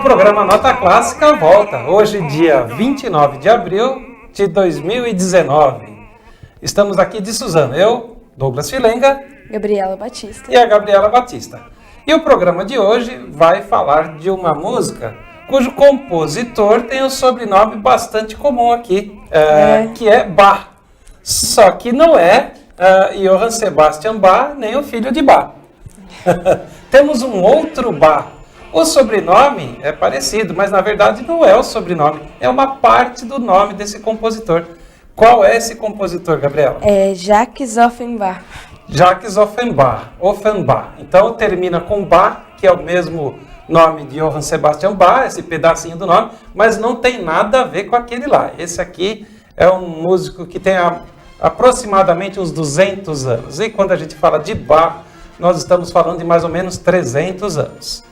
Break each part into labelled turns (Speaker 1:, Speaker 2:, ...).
Speaker 1: programa Nota Clássica volta, hoje dia 29 de abril de 2019. Estamos aqui de Suzano, eu, Douglas Filenga,
Speaker 2: Gabriela Batista
Speaker 1: e a Gabriela Batista. E o programa de hoje vai falar de uma música cujo compositor tem um sobrenome bastante comum aqui, que é Bach. Só que não é Johann Sebastian Bach, nem o filho de Bach. Temos um outro Bach. O sobrenome é parecido, mas na verdade não é o sobrenome, é uma parte do nome desse compositor. Qual é esse compositor, Gabriela?
Speaker 2: É Jacques Offenbach.
Speaker 1: Jacques Offenbach. Então termina com Bach, que é o mesmo nome de Johann Sebastian Bach, esse pedacinho do nome, mas não tem nada a ver com aquele lá. Esse aqui é um músico que tem aproximadamente uns 200 anos. E quando a gente fala de Bach, nós estamos falando de mais ou menos 300 anos.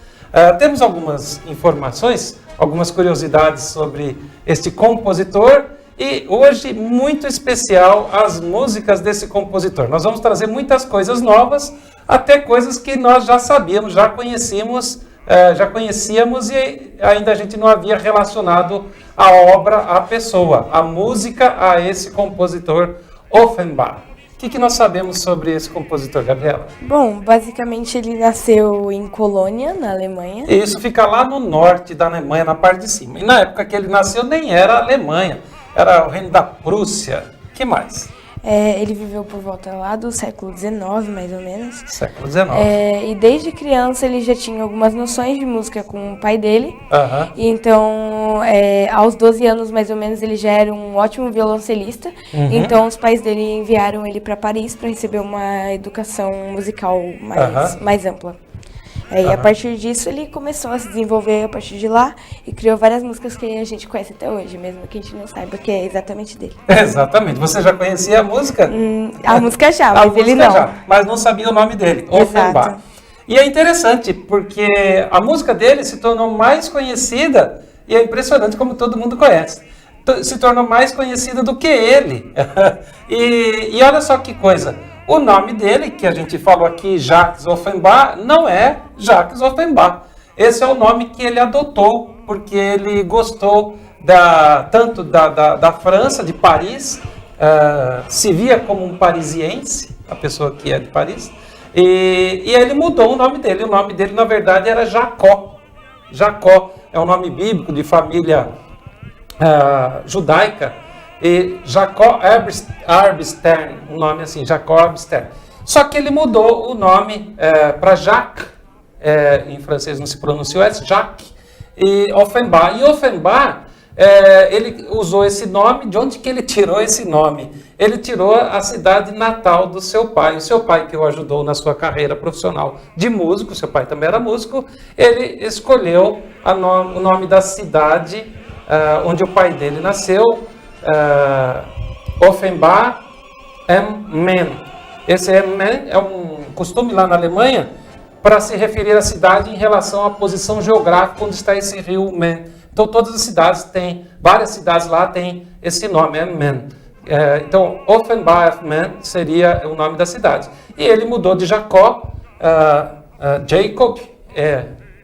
Speaker 1: Temos algumas informações, algumas curiosidades sobre este compositor e hoje, muito especial, as músicas desse compositor. Nós vamos trazer muitas coisas novas, até coisas que nós já sabíamos, já conhecíamos e ainda a gente não havia relacionado a obra à pessoa, a música a esse compositor Offenbach. O que nós sabemos sobre esse compositor, Gabriela?
Speaker 2: Bom, basicamente ele nasceu em Colônia, na Alemanha.
Speaker 1: Isso fica lá no norte da Alemanha, na parte de cima. E na época que ele nasceu nem era a Alemanha, era o reino da Prússia. O que mais?
Speaker 2: Ele viveu por volta lá do século XIX, mais ou menos.
Speaker 1: Século XIX.
Speaker 2: E desde criança ele já tinha algumas noções de música com o pai dele.
Speaker 1: Uhum.
Speaker 2: E então, aos 12 anos, mais ou menos, ele já era um ótimo violoncelista.
Speaker 1: Uhum.
Speaker 2: Então, os pais dele enviaram ele para Paris para receber uma educação musical mais ampla. E a partir disso ele começou a se desenvolver a partir de lá e criou várias músicas que a gente conhece até hoje, mesmo que a gente não saiba que é exatamente dele.
Speaker 1: Exatamente. Você já conhecia a música?
Speaker 2: A música já, mas ele não.
Speaker 1: Mas não sabia o nome dele, Offenbach. E é interessante, porque a música dele se tornou mais conhecida, e é impressionante como todo mundo conhece, se tornou mais conhecida do que ele. E olha só que coisa. O nome dele, que a gente falou aqui, Jacques Offenbach, não é Jacques Offenbach. Esse é o nome que ele adotou, porque ele gostou tanto da França, de Paris, se via como um parisiense, a pessoa que é de Paris, e ele mudou o nome dele. O nome dele, na verdade, era Jacó. Jacó é um nome bíblico de família judaica, e Jacob Arbstern, um nome assim, Jacob Arbstern. Só que ele mudou o nome para Jacques, em francês não se pronuncia S, Jacques, e Offenbach. E Offenbach, ele usou esse nome, de onde que ele tirou esse nome? Ele tirou a cidade natal do seu pai. O seu pai que o ajudou na sua carreira profissional de músico, seu pai também era músico, ele escolheu o nome da cidade onde o pai dele nasceu, Offenbach am Main. Esse am Main é um costume lá na Alemanha para se referir à cidade em relação à posição geográfica onde está esse rio Main. Então todas as cidades têm, várias cidades lá têm esse nome, am Main. Então Offenbach am Main seria o nome da cidade. E ele mudou de Jacó, Jacob,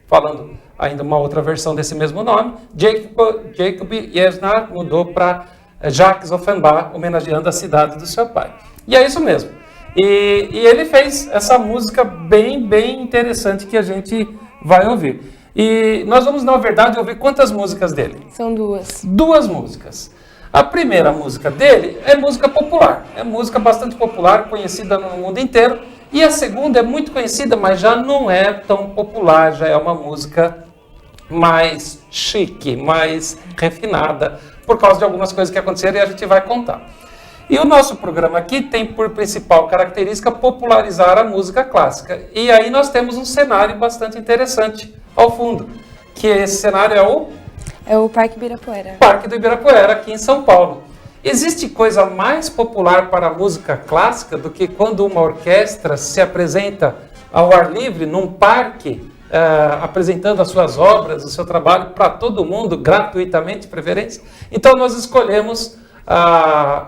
Speaker 1: falando ainda uma outra versão desse mesmo nome, Jacob Jesnar mudou para Jacques Offenbach, homenageando a cidade do seu pai. E é isso mesmo. E ele fez essa música bem interessante que a gente vai ouvir. E nós vamos, na verdade, ouvir quantas músicas dele?
Speaker 2: São duas.
Speaker 1: Duas músicas. A primeira música dele é música popular. É música bastante popular, conhecida no mundo inteiro. E a segunda é muito conhecida, mas já não é tão popular. Já é uma música mais chique, mais refinada, por causa de algumas coisas que aconteceram e a gente vai contar. E o nosso programa aqui tem por principal característica popularizar a música clássica. E aí nós temos um cenário bastante interessante ao fundo, que esse cenário
Speaker 2: é o Parque Ibirapuera.
Speaker 1: Parque do Ibirapuera, aqui em São Paulo. Existe coisa mais popular para a música clássica do que quando uma orquestra se apresenta ao ar livre, num parque, apresentando as suas obras, o seu trabalho para todo mundo, gratuitamente, de preferência? Então nós escolhemos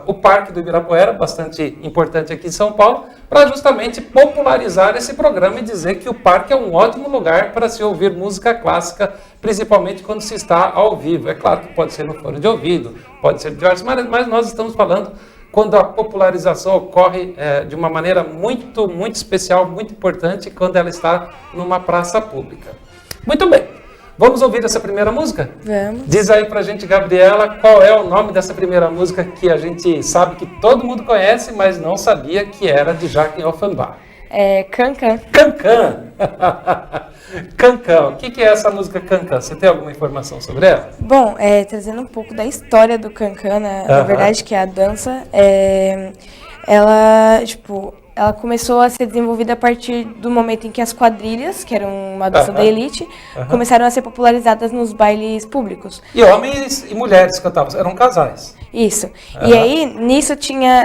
Speaker 1: o Parque do Ibirapuera, bastante importante aqui em São Paulo, para justamente popularizar esse programa e dizer que o parque é um ótimo lugar para se ouvir música clássica, principalmente quando se está ao vivo. É claro que pode ser no fone de ouvido, pode ser de horas, mas nós estamos falando quando a popularização ocorre de uma maneira muito, muito especial, muito importante, quando ela está numa praça pública. Muito bem. Vamos ouvir essa primeira música?
Speaker 2: Vamos.
Speaker 1: Diz aí pra gente, Gabriela, qual é o nome dessa primeira música que a gente sabe que todo mundo conhece, mas não sabia que era de Joachim Offenbach.
Speaker 2: É Cancan.
Speaker 1: Cancan. Cancan. O que é essa música Cancan? Você tem alguma informação sobre ela?
Speaker 2: Bom, trazendo um pouco da história do Cancan, na verdade, que é a dança, ela começou a ser desenvolvida a partir do momento em que as quadrilhas, que eram uma dança da elite, começaram a ser popularizadas nos bailes públicos.
Speaker 1: E homens e mulheres cantavam, eram casais.
Speaker 2: Isso. E aí,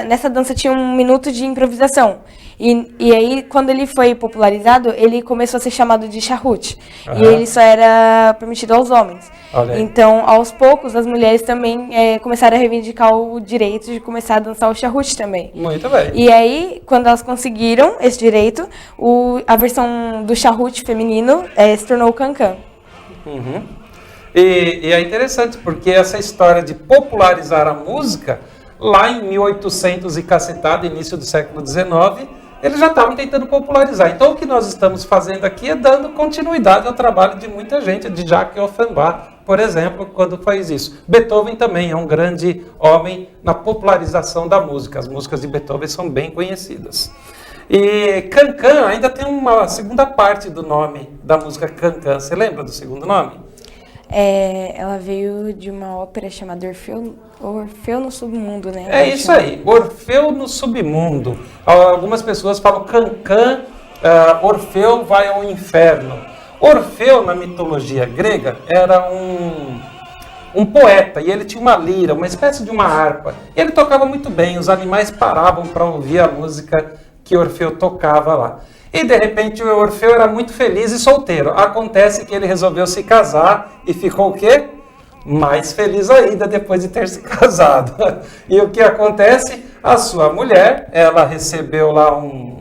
Speaker 2: nessa dança tinha 1 minuto de improvisação. E aí, quando ele foi popularizado, ele começou a ser chamado de charrute. E ele só era permitido aos homens. Então, aos poucos, as mulheres também começaram a reivindicar o direito de começar a dançar o charrute também.
Speaker 1: Muito bem.
Speaker 2: E aí, quando elas conseguiram esse direito, a versão do charrute feminino se tornou o cancan.
Speaker 1: E é interessante, porque essa história de popularizar a música, lá em 1800 e cacetada, início do século XIX, eles já estavam tentando popularizar. Então, o que nós estamos fazendo aqui é dando continuidade ao trabalho de muita gente, de Joachim Offenbach, por exemplo, quando faz isso. Beethoven também é um grande homem na popularização da música. As músicas de Beethoven são bem conhecidas. E Cancan ainda tem uma segunda parte do nome da música Cancan. Você lembra do segundo nome?
Speaker 2: Ela veio de uma ópera chamada Orfeu no Submundo, né?
Speaker 1: É isso aí, Orfeu no Submundo. Algumas pessoas falam Cancan, Orfeu vai ao inferno. Orfeu, na mitologia grega, era um poeta, e ele tinha uma lira, uma espécie de uma harpa. E ele tocava muito bem, os animais paravam para ouvir a música que Orfeu tocava lá. E, de repente, o Orfeu era muito feliz e solteiro. Acontece que ele resolveu se casar e ficou o quê? Mais feliz ainda depois de ter se casado. E o que acontece? A sua mulher, ela recebeu lá um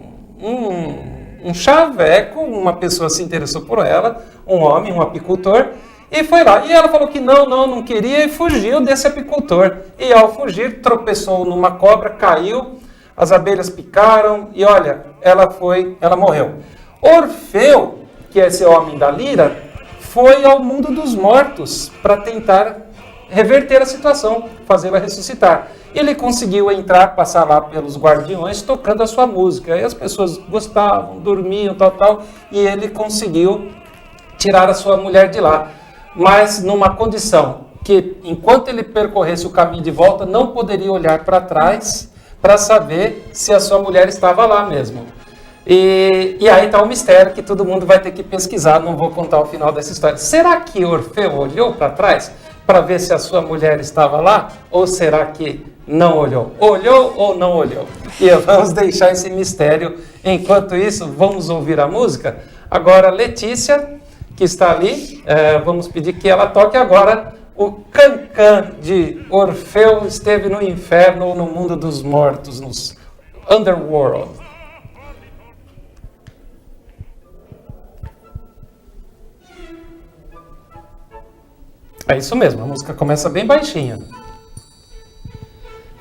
Speaker 1: chaveco, uma pessoa se interessou por ela, um homem, um apicultor, e foi lá. E ela falou que não queria e fugiu desse apicultor. E, ao fugir, tropeçou numa cobra, caiu, as abelhas picaram e, olha, ela morreu. Orfeu, que é esse homem da lira, foi ao mundo dos mortos para tentar reverter a situação, fazê-la ressuscitar. Ele conseguiu entrar, passar lá pelos guardiões, tocando a sua música. E as pessoas gostavam, dormiam, tal, e ele conseguiu tirar a sua mulher de lá. Mas numa condição que, enquanto ele percorresse o caminho de volta, não poderia olhar para trás para saber se a sua mulher estava lá mesmo. E aí está o mistério que todo mundo vai ter que pesquisar, não vou contar o final dessa história. Será que Orfeu olhou para trás para ver se a sua mulher estava lá? Ou será que não olhou? Olhou ou não olhou? E vamos deixar esse mistério. Enquanto isso, vamos ouvir a música. Agora, Letícia, que está ali, vamos pedir que ela toque agora o Cancan de Orfeu esteve no inferno ou no mundo dos mortos, nos Underworld. É isso mesmo, a música começa bem baixinha.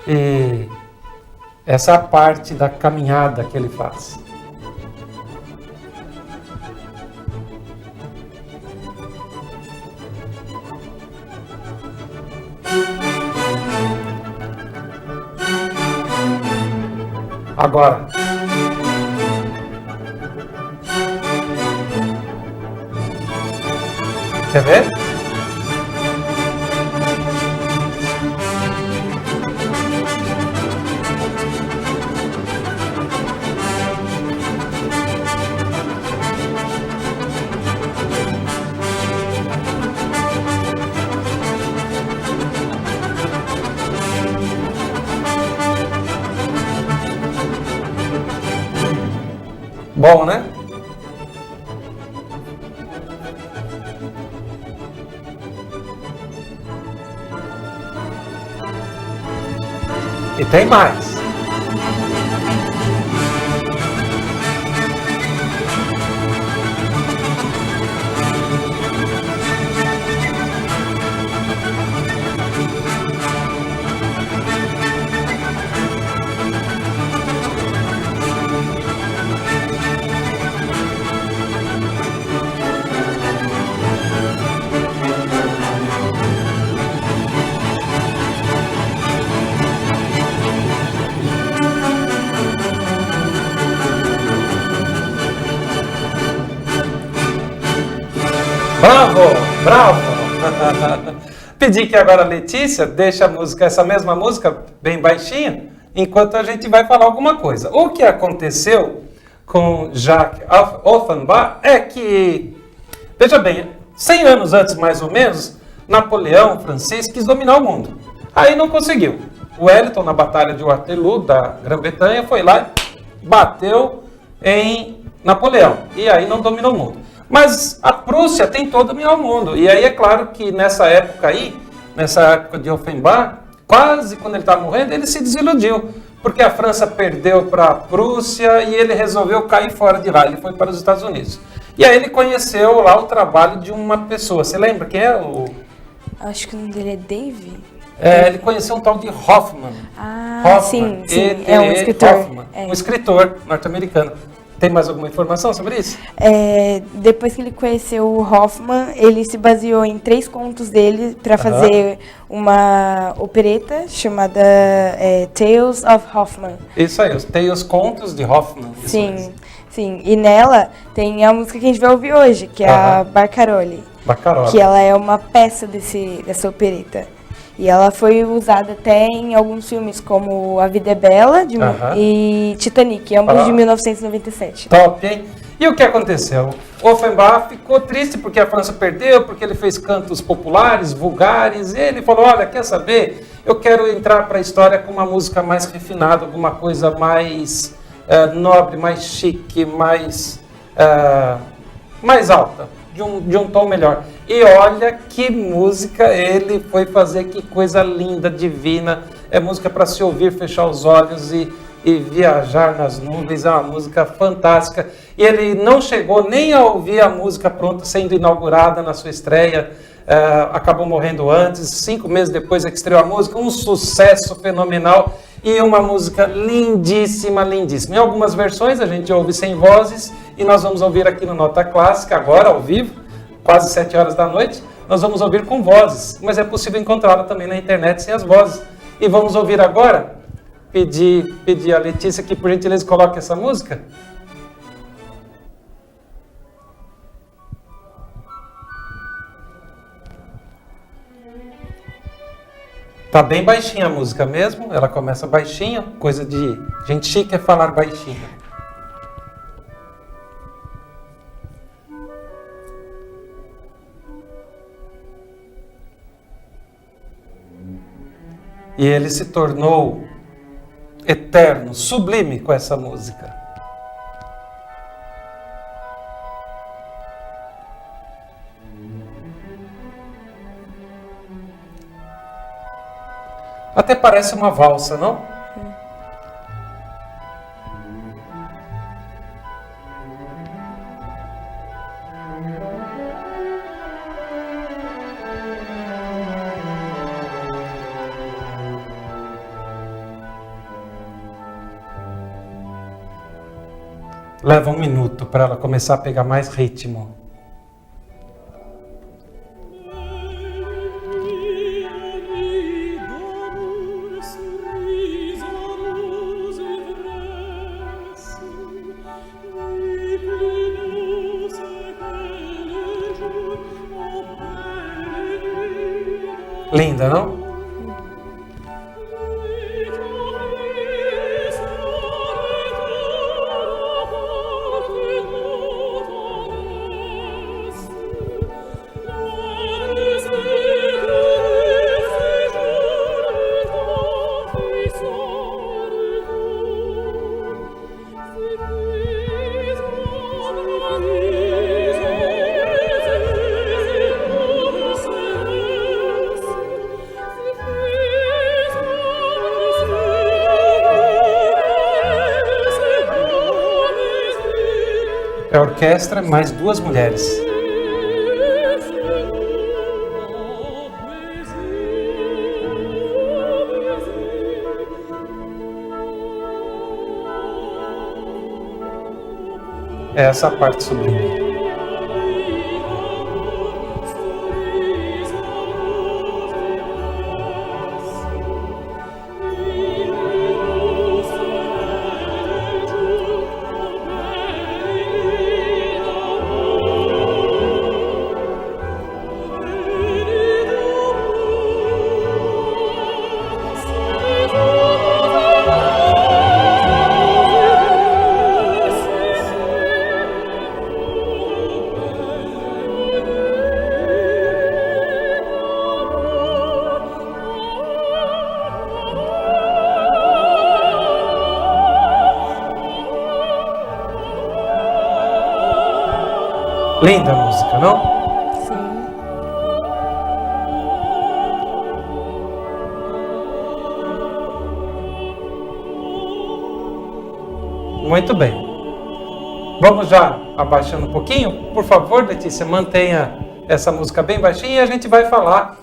Speaker 1: E essa é a parte da caminhada que ele faz. Agora. Quer ver? Bom, né? E tem mais. Bravo, bravo! Pedi que agora a Letícia deixe a música, essa mesma música bem baixinha, enquanto a gente vai falar alguma coisa. O que aconteceu com Jacques Offenbach é que, veja bem, 100 anos antes mais ou menos, Napoleão francês quis dominar o mundo. Aí não conseguiu. O Wellington, na Batalha de Waterloo, da Grã-Bretanha, foi lá e bateu em Napoleão. E aí não dominou o mundo. Mas a Prússia tentou dominar o mundo. E aí é claro que nessa época aí, nessa época de Offenbach, quase quando ele estava morrendo, ele se desiludiu. Porque a França perdeu para a Prússia e ele resolveu cair fora de lá. Ele foi para os Estados Unidos. E aí ele conheceu lá o trabalho de uma pessoa. Você lembra quem é?
Speaker 2: Acho que o nome dele é Dave.
Speaker 1: Ele conheceu um tal de Hoffman.
Speaker 2: Ah,
Speaker 1: Hoffman,
Speaker 2: sim, é um escritor.
Speaker 1: Hoffman, um escritor norte-americano. Tem mais alguma informação sobre isso?
Speaker 2: Depois que ele conheceu o Hoffman, ele se baseou em 3 contos dele para fazer uma opereta chamada Tales of Hoffman.
Speaker 1: Isso aí, os Tales Contos de Hoffman.
Speaker 2: Sim, sim. E nela tem a música que a gente vai ouvir hoje, que é a Barcarolle.
Speaker 1: Barcarolle.
Speaker 2: Que ela é uma peça dessa opereta. E ela foi usada até em alguns filmes, como A Vida é Bela e Titanic, ambos de 1997.
Speaker 1: Top, hein? E o que aconteceu? Offenbach ficou triste porque a França perdeu, porque ele fez cantos populares, vulgares, e ele falou, olha, quer saber? Eu quero entrar para a história com uma música mais refinada, alguma coisa mais nobre, mais chique, mais alta, de um tom melhor. E olha que música ele foi fazer, que coisa linda, divina. É música para se ouvir, fechar os olhos e viajar nas nuvens. É uma música fantástica. E ele não chegou nem a ouvir a música pronta, sendo inaugurada na sua estreia. Acabou morrendo antes, 5 meses depois é que estreou a música. Um sucesso fenomenal e uma música lindíssima, lindíssima. Em algumas versões a gente ouve sem vozes e nós vamos ouvir aqui no Nota Clássica, agora ao vivo, quase 7 horas da noite, nós vamos ouvir com vozes, mas é possível encontrá-la também na internet sem as vozes. E vamos ouvir agora, pedir a Letícia que por gentileza coloque essa música. Tá bem baixinha a música mesmo, ela começa baixinha, coisa de gente chique é falar baixinho. E ele se tornou eterno, sublime com essa música. Até parece uma valsa, não? Leva 1 minuto para ela começar a pegar mais ritmo. Linda, não? a orquestra, mais 2 mulheres. É essa parte sublime. Linda a música, não?
Speaker 2: Sim.
Speaker 1: Muito bem. Vamos já abaixando um pouquinho? Por favor, Letícia, mantenha essa música bem baixinha e a gente vai falar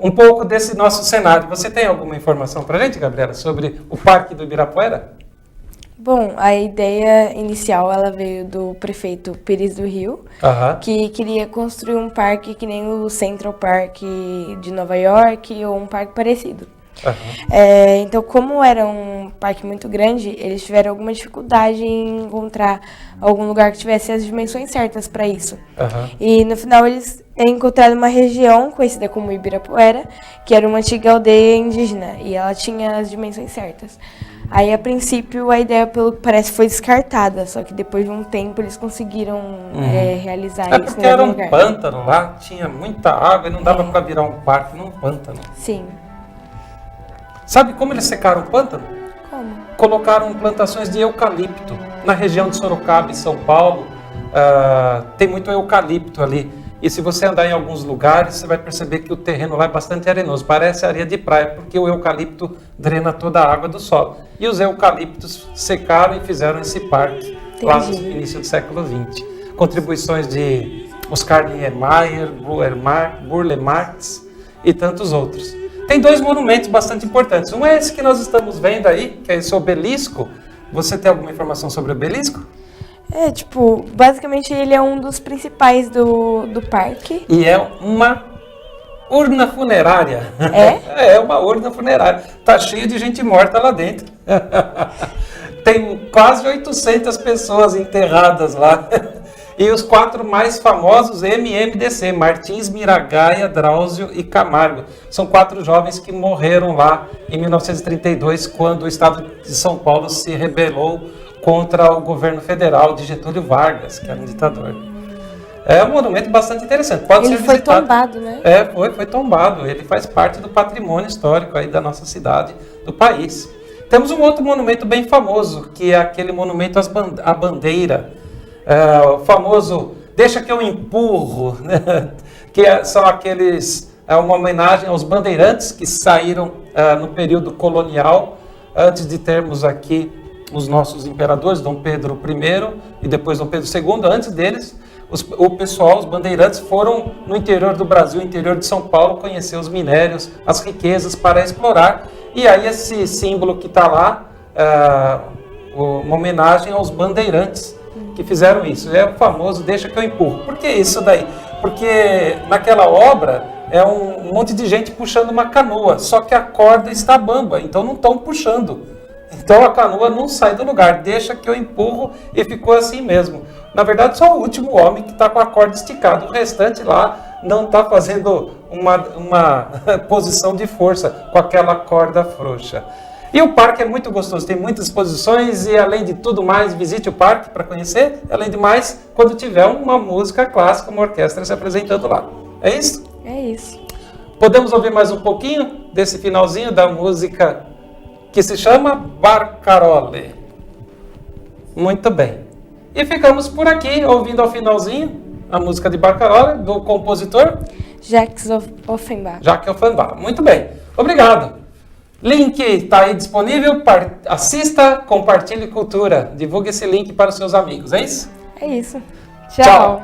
Speaker 1: um pouco desse nosso cenário. Você tem alguma informação para a gente, Gabriela, sobre o Parque do Ibirapuera?
Speaker 2: Bom, a ideia inicial ela veio do prefeito Pires do Rio, que queria construir um parque que nem o Central Park de Nova York ou um parque parecido. Então, como era um parque muito grande, eles tiveram alguma dificuldade em encontrar algum lugar que tivesse as dimensões certas para isso. E no final eles encontraram uma região conhecida como Ibirapuera, que era uma antiga aldeia indígena, e ela tinha as dimensões certas. Aí, a princípio, a ideia, pelo que parece, foi descartada, só que depois de um tempo eles conseguiram realizar isso.
Speaker 1: Porque era um pântano lá, tinha muita água e não dava para virar um parque num pântano.
Speaker 2: Sim.
Speaker 1: Sabe como eles secaram o pântano?
Speaker 2: Como?
Speaker 1: Colocaram plantações de eucalipto. Na região de Sorocaba, em São Paulo, tem muito eucalipto ali. E se você andar em alguns lugares, você vai perceber que o terreno lá é bastante arenoso. Parece areia de praia, porque o eucalipto drena toda a água do solo. E os eucaliptos secaram e fizeram esse parque lá no início do século XX. Contribuições de Oscar Niemeyer, Burle Marx e tantos outros. Tem 2 monumentos bastante importantes. Um é esse que nós estamos vendo aí, que é esse obelisco. Você tem alguma informação sobre o obelisco?
Speaker 2: Basicamente ele é um dos principais do parque.
Speaker 1: E é uma urna funerária.
Speaker 2: É?
Speaker 1: É uma urna funerária. Tá cheio de gente morta lá dentro. Tem quase 800 pessoas enterradas lá. E os 4 mais famosos, MMDC, Martins, Miragaia, Drauzio e Camargo. São 4 jovens que morreram lá em 1932, quando o estado de São Paulo se rebelou contra o governo federal de Getúlio Vargas, que era um ditador. É um monumento bastante interessante. Pode ser visitado.
Speaker 2: Ele foi tombado, né?
Speaker 1: Foi tombado. Ele faz parte do patrimônio histórico aí da nossa cidade, do país. Temos um outro monumento bem famoso, que é aquele monumento à bandeira. O famoso Deixa que eu empurro, né? São aqueles... É uma homenagem aos bandeirantes que saíram no período colonial, antes de termos aqui os nossos imperadores, Dom Pedro I e depois Dom Pedro II. Antes deles, os bandeirantes foram no interior do Brasil, interior de São Paulo, conhecer os minérios, as riquezas para explorar. E aí esse símbolo que está lá, uma homenagem aos bandeirantes que fizeram isso. É o famoso Deixa que eu empurro. Por que isso daí? Porque naquela obra é um monte de gente puxando uma canoa, só que a corda está bamba, então não estão puxando. Então a canoa não sai do lugar, deixa que eu empurro, e ficou assim mesmo. Na verdade, só o último homem que está com a corda esticada, o restante lá não está fazendo uma posição de força com aquela corda frouxa. E o parque é muito gostoso, tem muitas exposições e, além de tudo mais, visite o parque para conhecer. Além de mais, quando tiver uma música clássica, uma orquestra se apresentando lá. É isso?
Speaker 2: É isso.
Speaker 1: Podemos ouvir mais um pouquinho desse finalzinho da música que se chama Barcarolle. Muito bem. E ficamos por aqui, ouvindo ao finalzinho a música de Barcarolle, do compositor
Speaker 2: Jacques Offenbach.
Speaker 1: Jacques Offenbach. Muito bem. Obrigado. Link está aí disponível, assista, compartilhe cultura, divulgue esse link para os seus amigos, é isso?
Speaker 2: É isso.
Speaker 1: Tchau.